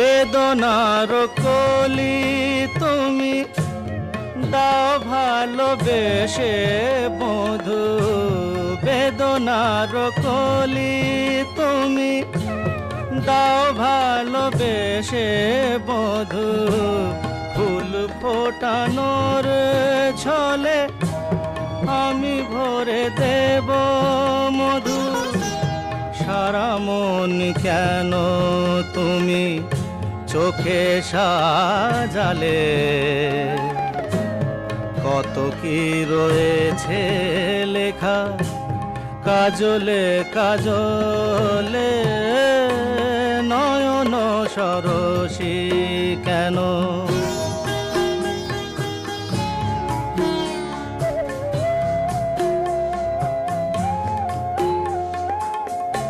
বেদনার কলি তুমি দাও ভালোবেসে বধূ, বেদনার কলি তুমি দাও ভালোবেসে বধূ। ফুল ফোটানোর ছলে আমি ভরে দেব মধু। সারা মন কেন তুমি চোখে সাজালে, কত কি রয়েছে লেখা কাজলে কাজলে। নয়ন সরসী কেন